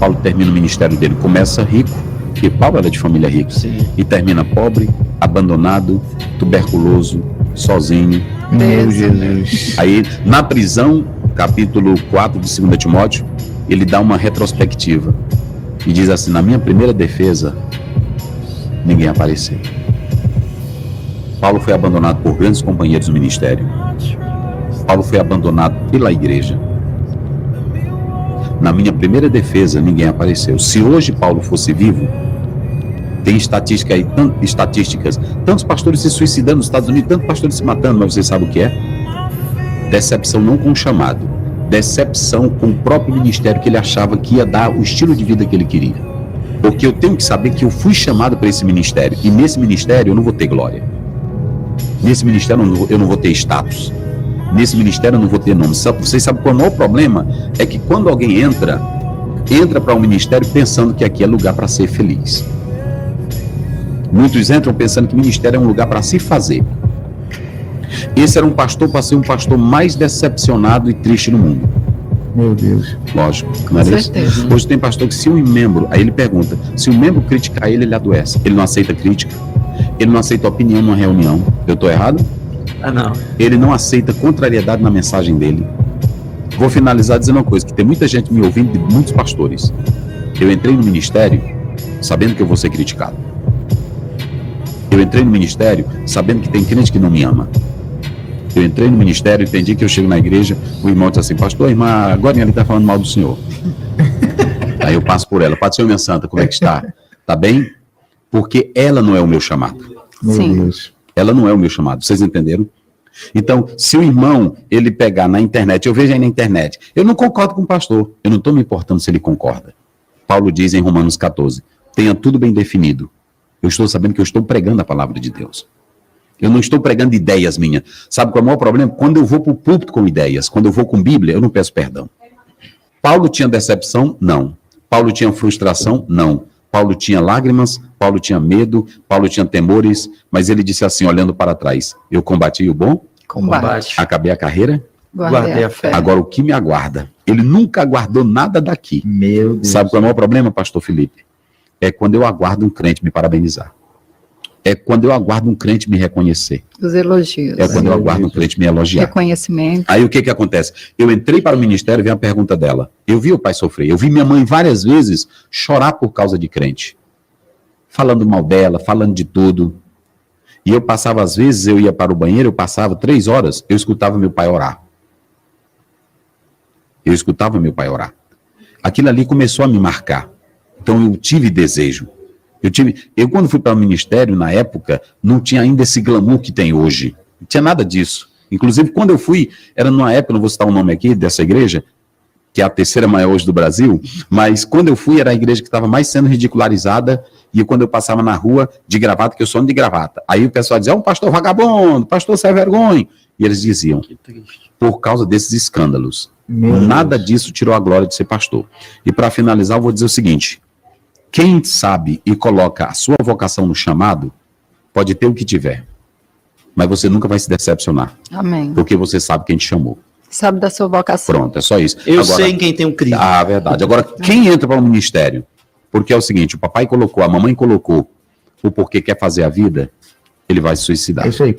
Paulo termina o ministério dele? Começa rico, porque Paulo era de família rica. Sim. E termina pobre, abandonado, tuberculoso, sozinho. Meu Jesus. Aí, na prisão, capítulo 4 de 2 Timóteo, ele dá uma retrospectiva e diz assim: na minha primeira defesa, ninguém apareceu. Paulo foi abandonado por grandes companheiros do ministério. Paulo foi abandonado pela igreja. Na minha primeira defesa, ninguém apareceu. Se hoje Paulo fosse vivo, tem estatísticas, tantos pastores se suicidando nos Estados Unidos, tantos pastores se matando, mas você sabe o que é? Decepção não com o chamado, decepção com o próprio ministério que ele achava que ia dar o estilo de vida que ele queria. Porque eu tenho que saber que eu fui chamado para esse ministério, e nesse ministério eu não vou ter glória. Nesse ministério eu não vou ter status. Nesse ministério eu não vou ter nome. Vocês sabem qual é o maior problema? É que quando alguém entra para um ministério pensando que aqui é lugar para ser feliz. Muitos entram pensando que ministério é um lugar para se fazer. Esse era um pastor para ser um pastor mais decepcionado e triste no mundo. Meu Deus. Lógico, não é isso? Hoje tem pastor que se um membro, aí ele pergunta, se um membro criticar ele adoece. Ele não aceita crítica, ele não aceita opinião numa reunião. Eu estou errado? Ah, não. Ele não aceita contrariedade na mensagem dele. Vou finalizar dizendo uma coisa, que tem muita gente me ouvindo, de muitos pastores. Eu entrei no ministério sabendo que eu vou ser criticado. Eu entrei no ministério sabendo que tem crente que não me ama. Eu entrei no ministério, entendi que eu chego na igreja, o irmão diz assim: pastor, irmã, agora ele está falando mal do senhor. Aí eu passo por ela: Pode ser, minha santa, como é que está? Tá bem? Porque ela não é o meu chamado. Meu Deus. Ela não é o meu chamado, vocês entenderam? Então, se o irmão, ele pegar na internet, eu vejo aí na internet, eu não concordo com o pastor, eu não estou me importando se ele concorda. Paulo diz em Romanos 14, tenha tudo bem definido. Eu estou sabendo que eu estou pregando a palavra de Deus. Eu não estou pregando ideias minhas. Sabe qual é o maior problema? Quando eu vou para o púlpito com ideias, quando eu vou com Bíblia, eu não peço perdão. Paulo tinha decepção? Não. Paulo tinha frustração? Não. Paulo tinha lágrimas, Paulo tinha medo, Paulo tinha temores, mas ele disse assim, olhando para trás: eu combati o bom Combate. Acabei a carreira, Guardei a fé. Agora o que me aguarda? Ele nunca aguardou nada daqui. Meu Deus. Sabe qual é o maior problema, pastor Felipe? É quando eu aguardo um crente me parabenizar. É quando eu aguardo um crente me reconhecer. Os elogios. É quando eu aguardo um crente me elogiar. Reconhecimento. Aí o que acontece? Eu entrei para o ministério e veio a pergunta dela. Eu vi o pai sofrer. Eu vi minha mãe várias vezes chorar por causa de crente. Falando mal dela, falando de tudo. E eu passava, às vezes, eu ia para o banheiro, eu passava 3 horas, eu escutava meu pai orar. Eu escutava meu pai orar. Aquilo ali começou a me marcar. Então eu tive desejo. Eu quando fui para o ministério, na época, não tinha ainda esse glamour que tem hoje. Não tinha nada disso. Inclusive, quando eu fui, era numa época, não vou citar o nome aqui dessa igreja, que é a terceira maior hoje do Brasil, mas quando eu fui, era a igreja que estava mais sendo ridicularizada, e quando eu passava na rua de gravata, que eu sou de gravata, aí o pessoal dizia: um pastor vagabundo, pastor sem vergonha. E eles diziam, por causa desses escândalos. Nada disso tirou a glória de ser pastor. E para finalizar, eu vou dizer o seguinte: quem sabe e coloca a sua vocação no chamado, pode ter o que tiver, mas você nunca vai se decepcionar. Amém. Porque você sabe quem te chamou. Sabe da sua vocação. Pronto, é só isso. Eu sei em quem tem um Cristo. Ah, verdade. Agora, quem entra para o ministério, porque é o seguinte, o papai colocou, a mamãe colocou, o porquê quer fazer a vida, ele vai se suicidar. É isso aí.